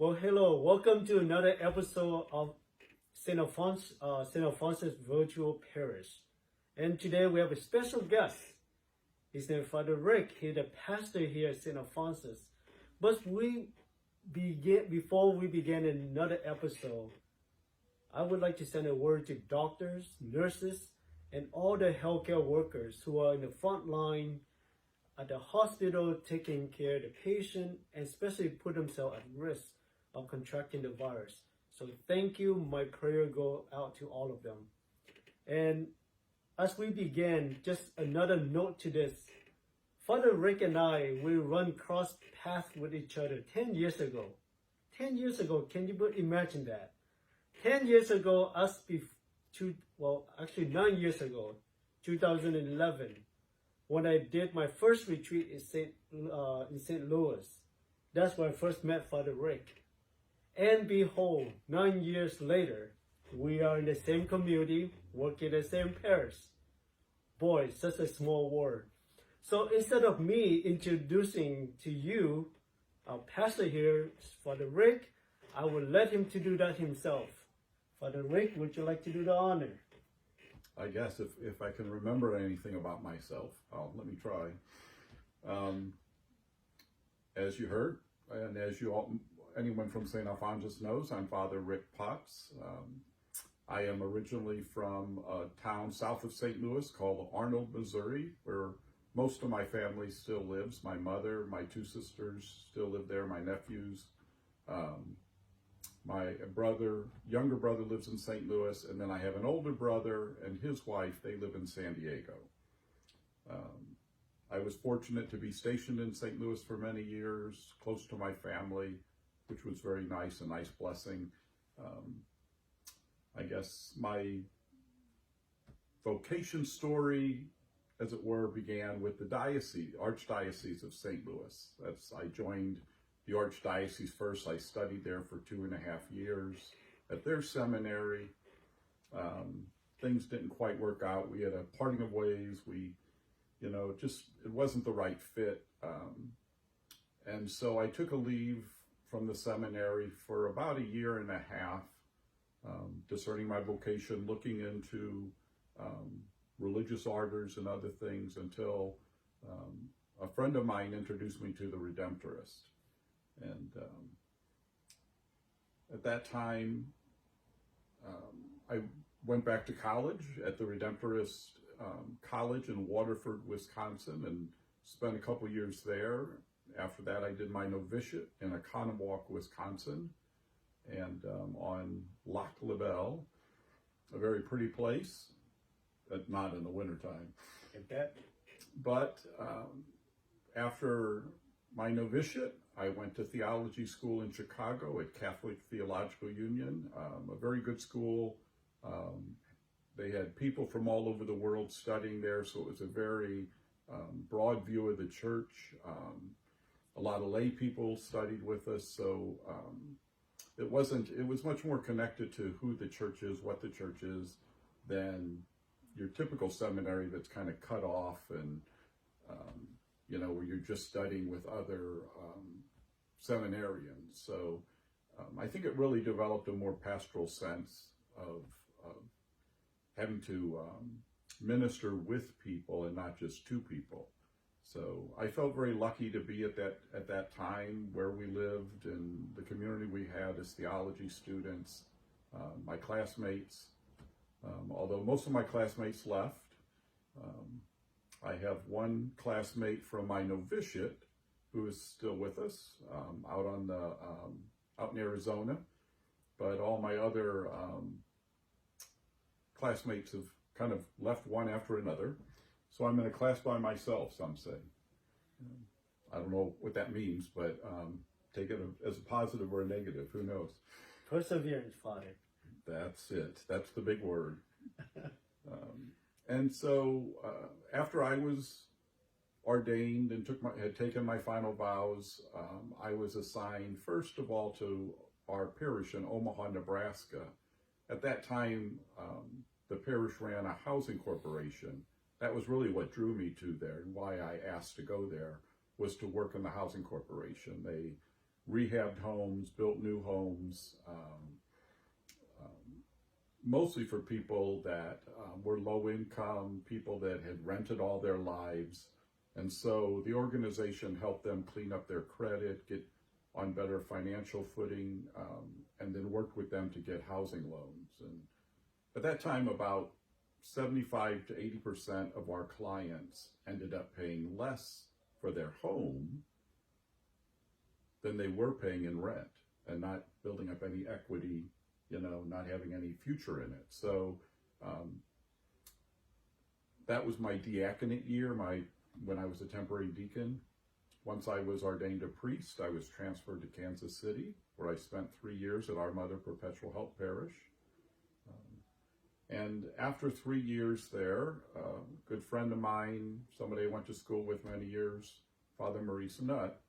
Well, hello. Welcome to another episode of StAlphonsus Virtual Parish. And today we have a special guest. His name is Father Rick. He's the pastor here at StAlphonsus. But before we begin another episode, I would like to send a word to doctors, nurses, and all the healthcare workers who are in the front line at the hospital taking care of the patient and especially put themselves at risk of contracting the virus. So thank you. My prayer go out to all of them. And as we begin, just another note to this. Father Rick and I, we run cross paths with each other 10 years ago. 10 years ago, can you imagine that? 10 years ago, 9 years ago, 2011, when I did my first retreat in St. Louis. That's where I first met Father Rick. And behold, 9 years later, we are in the same community, working in the same parish. Boy, such a small world. So instead of me introducing to you, our pastor here, Father Rick, I will let him to do that himself. Father Rick, would you like to do the honor? I guess if I can remember anything about myself, let me try. As you heard, and as anyone from StAlphonsus knows, I'm Father Rick Potts. I am originally from a town south of St. Louis called Arnold, Missouri, where most of my family still lives. My mother, my two sisters still live there, my nephews. My younger brother lives in St. Louis, and then I have an older brother and his wife. They live in San Diego. I was fortunate to be stationed in St. Louis for many years, close to my family, which was very nice, a nice blessing. I guess my vocation story, as it were, began with the Archdiocese of St. Louis. I joined the Archdiocese first. I studied there for 2.5 years at their seminary. Things didn't quite work out. We had a parting of ways. It wasn't the right fit. And so I took a leave from the seminary for about 1.5 years, discerning my vocation, looking into religious orders and other things until a friend of mine introduced me to the Redemptorist. And at that time, I went back to college at the Redemptorist College in Waterford, Wisconsin, and spent a couple years there. After that, I did my novitiate in Oconomowoc, Wisconsin, and on Lac La Belle, a very pretty place, but not in the wintertime. But after my novitiate, I went to theology school in Chicago at Catholic Theological Union, a very good school. They had people from all over the world studying there, so it was a very broad view of the church. A lot of lay people studied with us, so it was much more connected to who the church is, what the church is, than your typical seminary that's kind of cut off and where you're just studying with other seminarians. So I think it really developed a more pastoral sense of having to minister with people and not just to people. So I felt very lucky to be at that time where we lived and the community we had as theology students, my classmates. Although most of my classmates left, I have one classmate from my novitiate who is still with us out in Arizona, but all my other classmates have kind of left one after another. So I'm in a class by myself, some say. I don't know what that means, but take it as a positive or a negative, who knows? Perseverance, Father. That's it. That's the big word. And so after I was ordained and had taken my final vows, I was assigned first of all to our parish in Omaha, Nebraska. At that time, the parish ran a housing corporation. That was really what drew me to there, and why I asked to go there was to work in the housing corporation. They rehabbed homes, built new homes, mostly for people that were low income, people that had rented all their lives. And so the organization helped them clean up their credit, get on better financial footing, and then worked with them to get housing loans. And at that time, about 75 to 80% of our clients ended up paying less for their home than they were paying in rent, and not building up any equity, not having any future in it. So that was my diaconate year, when I was a temporary deacon. Once I was ordained a priest, I was transferred to Kansas City, where I spent 3 years at Our Mother Perpetual Help Parish. And after 3 years there, a good friend of mine, somebody I went to school with many years, Father Maurice Nutt,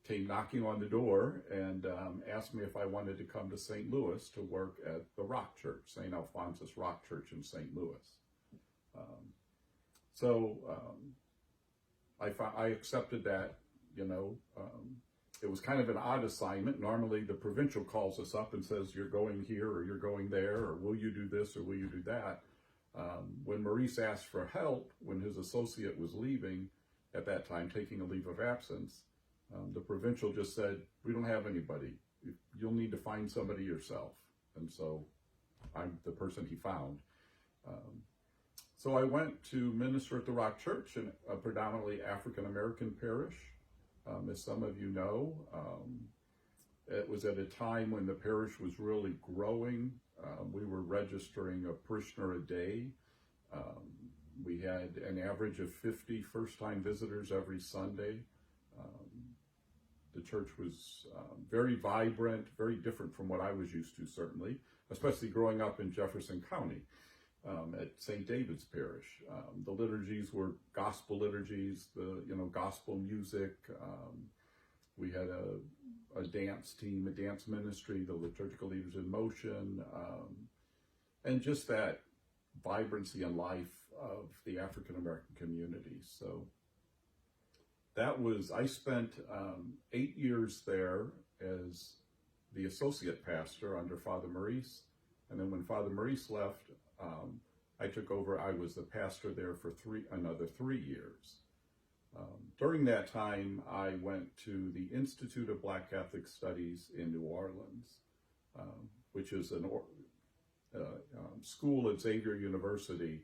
came knocking on the door and asked me if I wanted to come to St. Louis to work at the Rock Church, StAlphonsus Rock Church in St. Louis. I accepted that. It was kind of an odd assignment. Normally the provincial calls us up and says, you're going here or you're going there, or will you do this or will you do that? When Maurice asked for help, when his associate was leaving at that time, taking a leave of absence, the provincial just said, we don't have anybody. You'll need to find somebody yourself. And so I'm the person he found. So I went to minister at the Rock Church, in a predominantly African-American parish. As some of you know, it was at a time when the parish was really growing. We were registering a parishioner a day. We had an average of 50 first-time visitors every Sunday. The church was very vibrant, very different from what I was used to, certainly, especially growing up in Jefferson County. At St. David's Parish. The liturgies were gospel liturgies, gospel music. We had a dance team, a dance ministry, the liturgical leaders in motion, and just that vibrancy and life of the African American community. So I spent 8 years there as the associate pastor under Father Maurice. And then when Father Maurice left, I took over. I was the pastor there for another 3 years. During that time, I went to the Institute of Black Catholic Studies in New Orleans, which is a school at Xavier University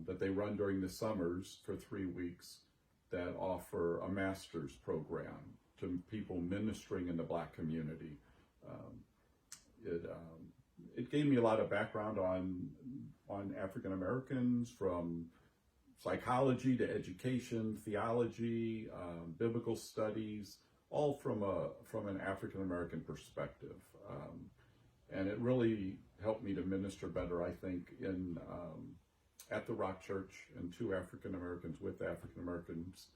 that they run during the summers for 3 weeks, that offer a master's program to people ministering in the Black community. It gave me a lot of background on African Americans, from psychology to education, theology, biblical studies, all from an African American perspective, and it really helped me to minister better, I think, at the Rock Church, and to African Americans, with African Americans.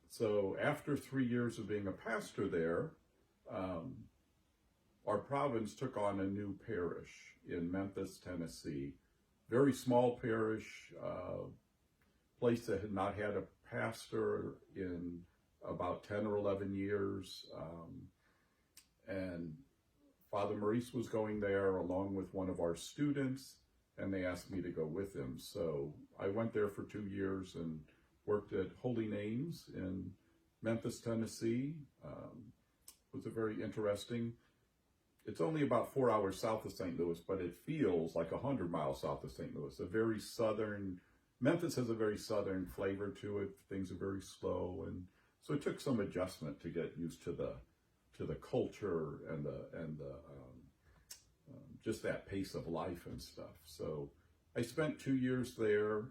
So after 3 years of being a pastor there, our province took on a new parish in Memphis, Tennessee. Very small parish, place that had not had a pastor in about 10 or 11 years. And Father Maurice was going there along with one of our students, and they asked me to go with him. So I went there for 2 years and worked at Holy Names in Memphis, Tennessee. It was a very interesting. It's only about 4 hours south of St. Louis, but it feels like 100 miles south of St. Louis. Memphis has a very southern flavor to it. Things are very slow, and so it took some adjustment to get used to the culture and just that pace of life and stuff. So I spent 2 years there,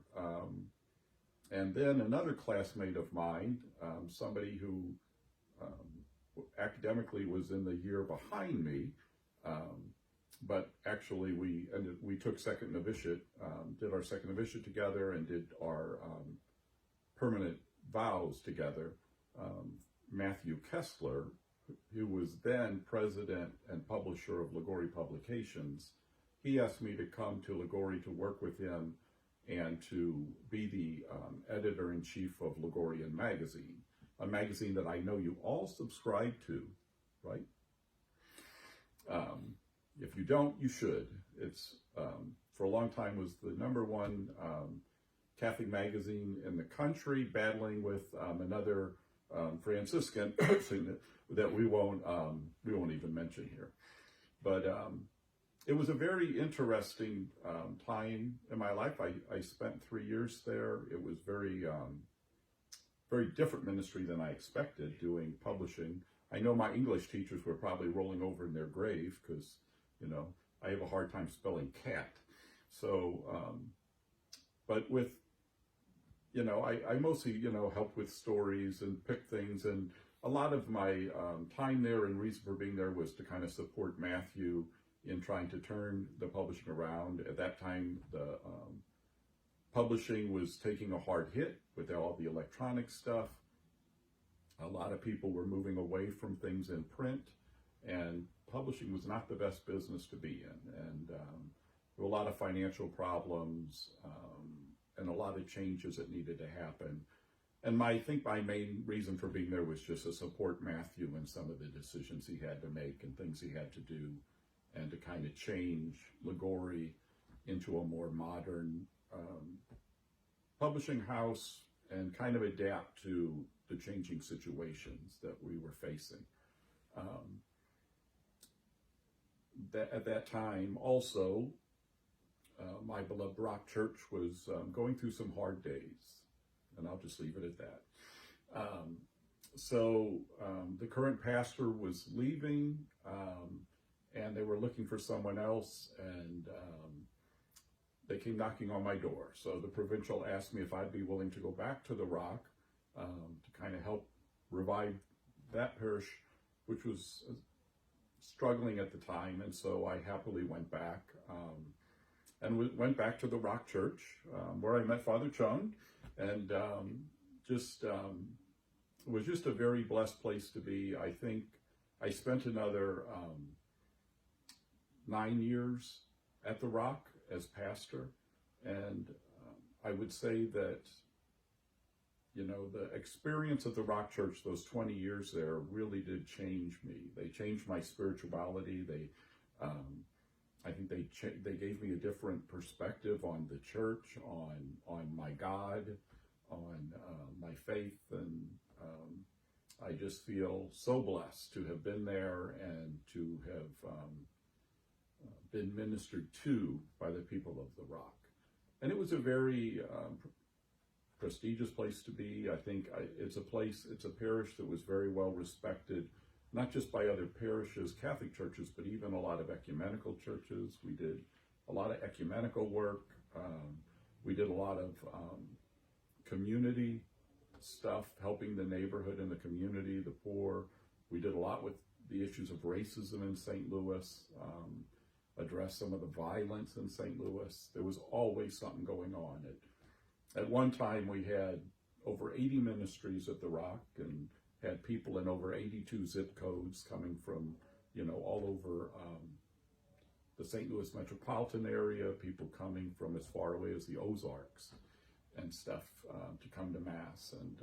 and then another classmate of mine, somebody who academically was in the year behind me, but actually we took second novitiate, did our second novitiate together, and did our permanent vows together. Matthew Kessler, who was then president and publisher of Liguori Publications, he asked me to come to Liguori to work with him and to be the editor-in-chief of Liguorian magazine. a magazine that I know you all subscribe to, right? If you don't, you should. It's for a long time was the #1 Catholic magazine in the country, battling with another Franciscan that we won't even mention here. But it was a very interesting time in my life. I spent 3 years there. It was very different ministry than I expected, doing publishing. I know my English teachers were probably rolling over in their grave because, I have a hard time spelling cat. So, but with, I mostly, helped with stories and pick things. And a lot of my time there and reason for being there was to kind of support Matthew in trying to turn the publishing around. At that time, the publishing was taking a hard hit with all the electronic stuff. A lot of people were moving away from things in print, and publishing was not the best business to be in. And there were a lot of financial problems and a lot of changes that needed to happen. And I think my main reason for being there was just to support Matthew in some of the decisions he had to make and things he had to do, and to kind of change Liguori into a more modern publishing house and kind of adapt to the changing situations that we were facing. At that time, also, my beloved Rock Church was going through some hard days, and I'll just leave it at that. So the current pastor was leaving, and they were looking for someone else, and they came knocking on my door. So the provincial asked me if I'd be willing to go back to the Rock to kind of help revive that parish, which was struggling at the time. And so I happily went back and went back to the Rock Church, where I met Father Chung, and it was just a very blessed place to be. I think I spent another 9 years at the Rock as pastor, and I would say that the experience at the Rock Church, those 20 years there, really did change me. They changed my spirituality. I think they gave me a different perspective on the church, on my God, on my faith, and I just feel so blessed to have been there and to have been ministered to by the people of the Rock. And it was a very prestigious place to be. I think it's a parish that was very well respected, not just by other parishes, Catholic churches, but even a lot of ecumenical churches. We did a lot of ecumenical work. We did a lot of community stuff, helping the neighborhood and the community, the poor. We did a lot with the issues of racism in St. Louis, addressed some of the violence in St. Louis. There was always something going on. At one time, we had over 80 ministries at the Rock, and had people in over 82 zip codes coming from, all over the St. Louis metropolitan area, people coming from as far away as the Ozarks and stuff to come to Mass. And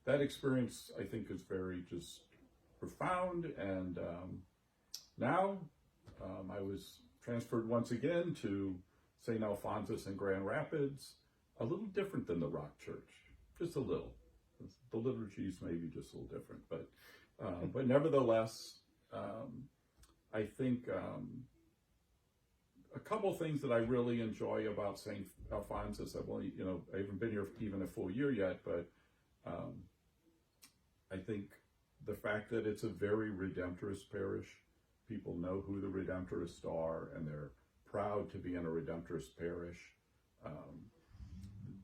that experience, I think, is very just profound. And now I was transferred once again to StAlphonsus in Grand Rapids, a little different than the Rock Church, just a little. The liturgies may be just a little different, but nevertheless, I think a couple things that I really enjoy about StAlphonsus. I haven't been here even a full year yet, but I think the fact that it's a very Redemptorist parish. People know who the Redemptorists are, and they're proud to be in a Redemptorist parish.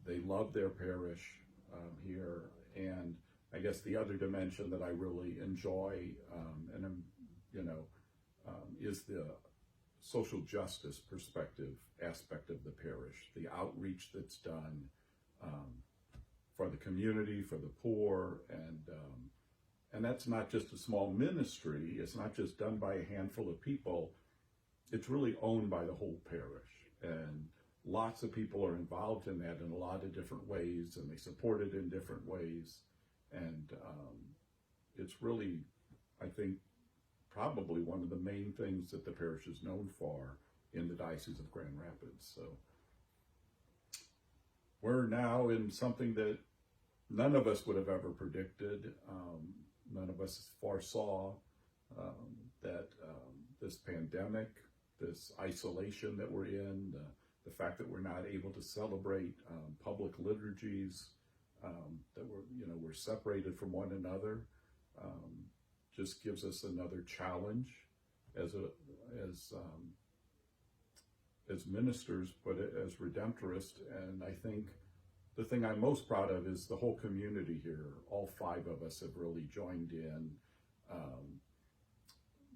They love their parish here. And I guess the other dimension that I really enjoy, is the social justice perspective aspect of the parish, the outreach that's done for the community, for the poor, and that's not just a small ministry. It's not just done by a handful of people. It's really owned by the whole parish, and lots of people are involved in that in a lot of different ways, and they support it in different ways. And it's really, I think, probably one of the main things that the parish is known for in the Diocese of Grand Rapids. So we're now in something that none of us would have ever predicted. None of us foresaw that this pandemic, this isolation that we're in, the fact that we're not able to celebrate public liturgies, that we're separated from one another, just gives us another challenge as ministers, but as redemptorists. And I think the thing I'm most proud of is the whole community here. All 5 of us have really joined in.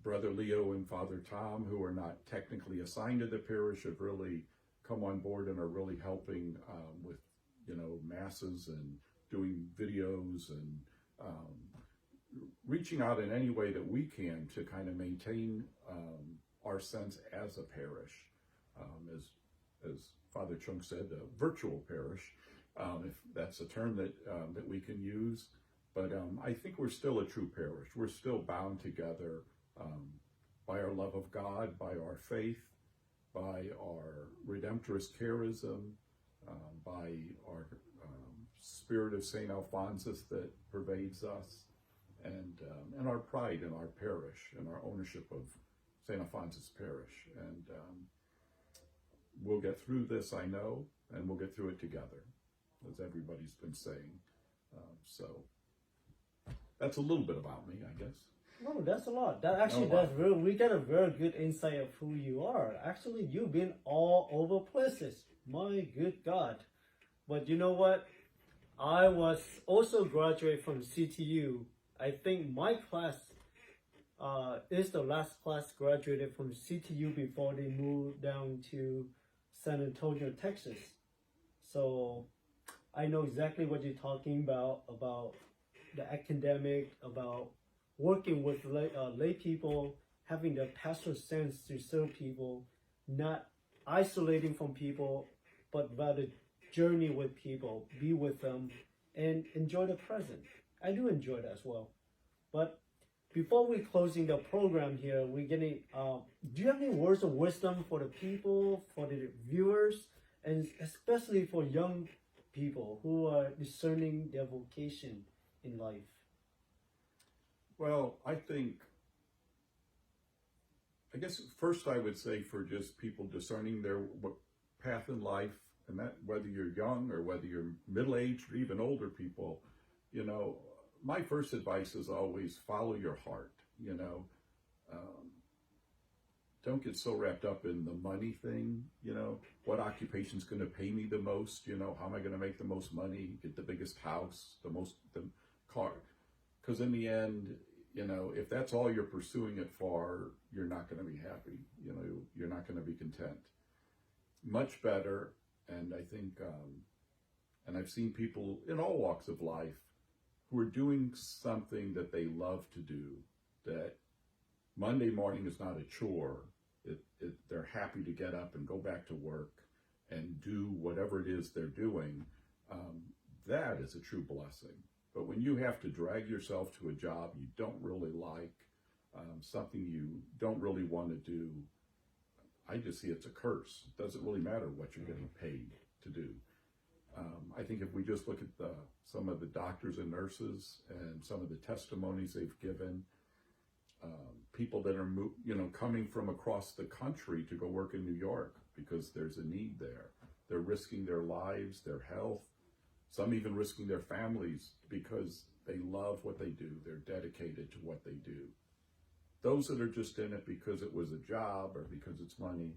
Brother Leo and Father Tom, who are not technically assigned to the parish, have really come on board and are really helping with, masses and doing videos and reaching out in any way that we can to kind of maintain our sense as a parish, as Father Chung said, a virtual parish, if that's a term that we can use. But I think we're still a true parish. We're still bound together by our love of God, by our faith, by our redemptorist charism, by our spirit of StAlphonsus that pervades us, and our pride in our parish and our ownership of StAlphonsus Parish. And we'll get through this, I know, and we'll get through it together, as everybody's been saying. So that's a little bit about me, I guess. No, that's a lot. That's real. We get a very good insight of who you are. Actually, you've been all over places. My good God. But you know what? I was also graduate from CTU. I think my class is the last class graduated from CTU before they moved down to San Antonio, Texas. So I know exactly what you're talking about the academic, about working with lay people, having the pastoral sense to serve people, not isolating from people, but rather journey with people, be with them, and enjoy the present. I do enjoy that as well. But before we closing the program here, we're getting. Do you have any words of wisdom for the people, for the viewers, and especially for young people who are discerning their vocation in life? Well, I guess first I would say for just people discerning their path in life, and that whether you're young or whether you're middle-aged or even older people, my first advice is always follow your heart. Don't get so wrapped up in the money thing. What occupation's going to pay me the most? How am I going to make the most money, get the biggest house, the car? Because in the end, if that's all you're pursuing it for, you're not going to be happy. You're not going to be content. Much better, and I think, and I've seen people in all walks of life who are doing something that they love to do, that Monday morning is not a chore. They're happy to get up and go back to work and do whatever it is they're doing. That is a true blessing. But when you have to drag yourself to a job you don't really like, something you don't really want to do, I just see it's a curse. It doesn't really matter what you're getting paid to do. I think if we just look at some of the doctors and nurses and some of the testimonies they've given, people that are coming from across the country to go work in New York because there's a need there. They're risking their lives, their health, some even risking their families because they love what they do. They're dedicated to what they do. Those that are just in it because it was a job or because it's money,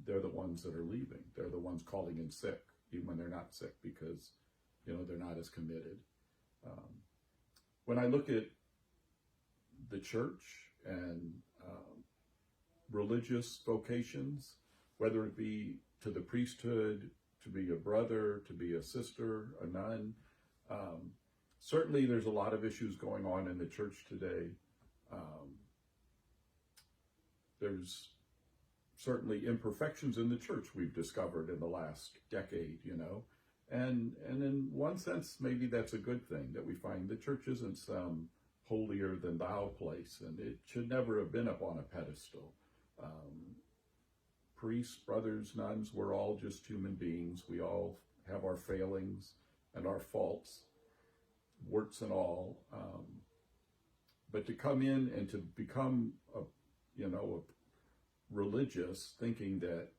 they're the ones that are leaving. They're the ones calling in sick, even when they're not sick, because they're not as committed. When I look at the church and religious vocations, whether it be to the priesthood, to be a brother, to be a sister, a nun, certainly there's a lot of issues going on in the church today. There's certainly imperfections in the church we've discovered in the last decade, And in one sense, maybe that's a good thing, that we find the church isn't some holier than thou place, and it should never have been up on a pedestal. Priests, brothers, nuns, we're all just human beings. We all have our failings and our faults, warts and all. But to come in and to become a religious, thinking that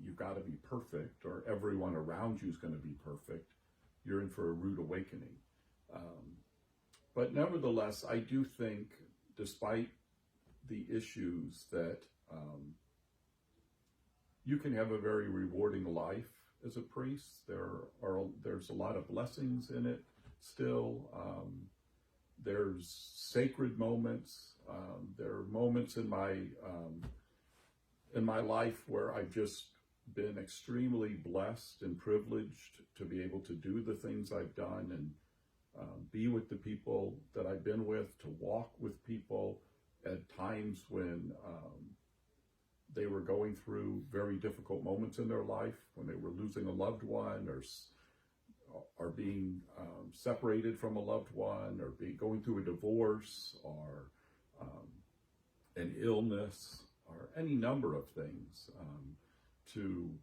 you've got to be perfect or everyone around you is going to be perfect, you're in for a rude awakening. But nevertheless, I do think, despite the issues, that you can have a very rewarding life as a priest. There's a lot of blessings in it still. There's sacred moments. There are moments in my life where I've just been extremely blessed and privileged to be able to do the things I've done and be with the people that I've been with, to walk with people at times when they were going through very difficult moments in their life, when they were losing a loved one or being separated from a loved one, or going through a divorce, or an illness, or any number of things, to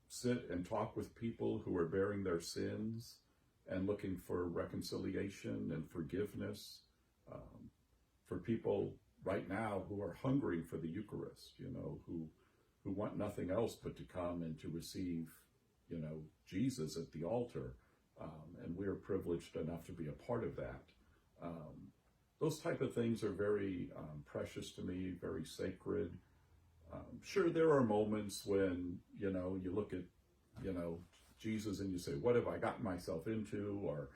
sit and talk with people who are bearing their sins and looking for reconciliation and forgiveness, for people right now who are hungering for the Eucharist, who want nothing else but to come and to receive, Jesus at the altar. And we're privileged enough to be a part of that. Those type of things are very precious to me, very sacred. Sure, there are moments when, you look at, Jesus and you say, what have I gotten myself into? Or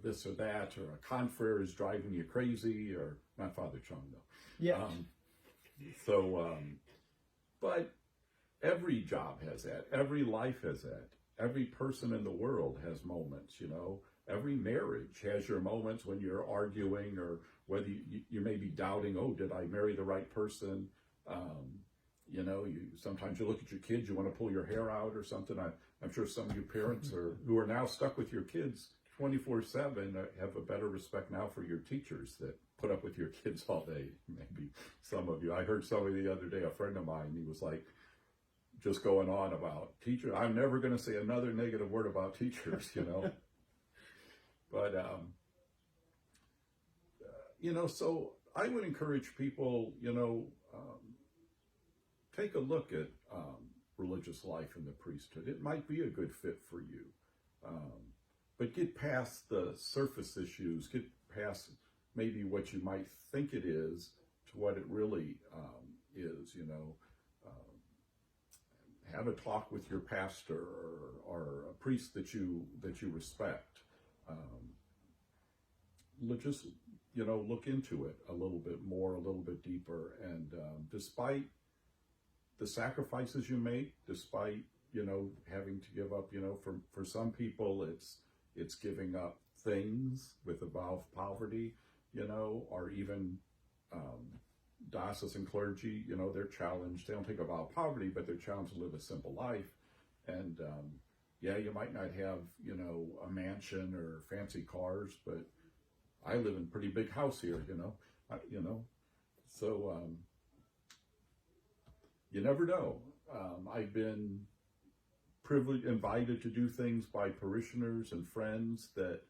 this or that, or a confrere is driving you crazy, or not Father Chung though. Yeah. But every job has that. Every life has that. Every person in the world has moments, Every marriage has your moments when you're arguing, or whether you may be doubting, oh, did I marry the right person? Sometimes you look at your kids, you want to pull your hair out or something. I'm sure some of you parents who are now stuck with your kids 24/7 have a better respect now for your teachers that put up with your kids all day. Maybe some of you. I heard somebody the other day, a friend of mine, he was like, just going on about teachers. I'm never going to say another negative word about teachers, But, so I would encourage people, take a look at religious life in the priesthood. It might be a good fit for you. But get past the surface issues, get past maybe what you might think it is to what it really is, have a talk with your pastor or a priest that you respect. Just, look into it a little bit more, a little bit deeper. And despite the sacrifices you make, despite, having to give up, for some people it's giving up things with a vow of poverty, or even diocesan clergy, they're challenged. They don't take a vow of poverty, but they're challenged to live a simple life. And you might not have, a mansion or fancy cars, but I live in a pretty big house here, so you never know. I've been privileged, invited to do things by parishioners and friends that,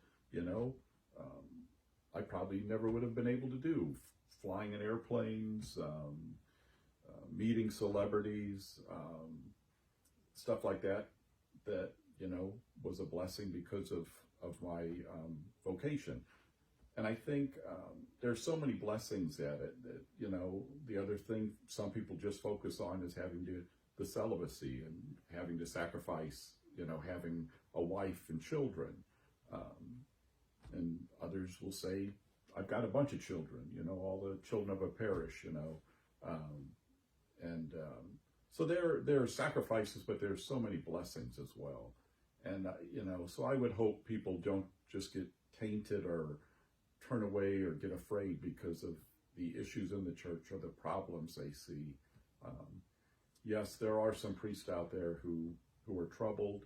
I probably never would have been able to do. Flying in airplanes, meeting celebrities, stuff like that, was a blessing because of my vocation. And I think there's so many blessings at it that, the other thing some people just focus on is having the celibacy and having to sacrifice, having a wife and children. And others will say, I've got a bunch of children, all the children of a parish, so there are sacrifices, but there's so many blessings as well. And, so I would hope people don't just get tainted or turn away or get afraid because of the issues in the church or the problems they see. Yes, there are some priests out there who who are troubled,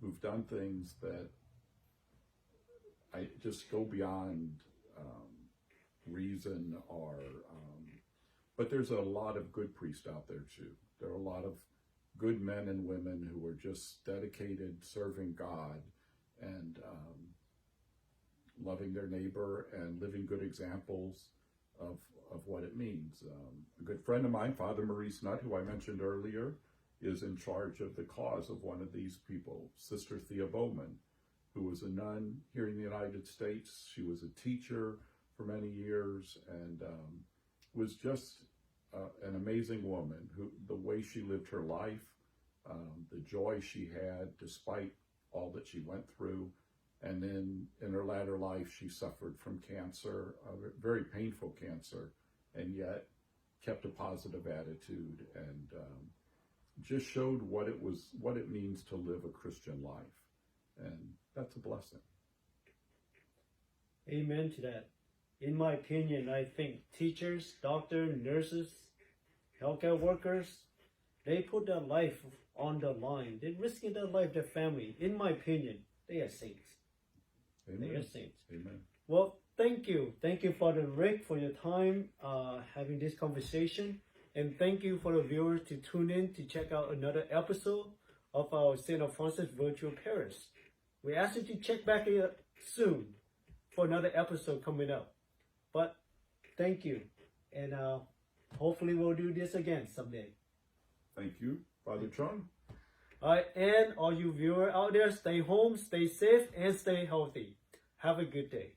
who've done things that I just go beyond reason but there's a lot of good priests out there too. There are a lot of good men and women who are just dedicated, serving God and loving their neighbor and living good examples of what it means. A good friend of mine, Father Maurice Nutt, who I mentioned earlier, is in charge of the cause of one of these people, Sister Thea Bowman, who was a nun here in the United States. She was a teacher for many years and was just an amazing woman who, the way she lived her life, the joy she had despite all that she went through. And then in her latter life, she suffered from cancer, a very painful cancer, and yet kept a positive attitude and just showed what it means to live a Christian life. And that's a blessing. Amen to that. In my opinion, I think teachers, doctors, nurses, healthcare workers, they put their life on the line. They're risking their life, their family. In my opinion, they are saints. Amen. They are saints. Amen. Well, thank you. Thank you, Father Rick, for your time having this conversation. And thank you for the viewers to tune in to check out another episode of our StAlphonsus virtual parish. We ask you to check back here soon for another episode coming up. But thank you. And hopefully we'll do this again someday. Thank you, Father Chung. All right, and all you viewers out there, stay home, stay safe, and stay healthy. Have a good day.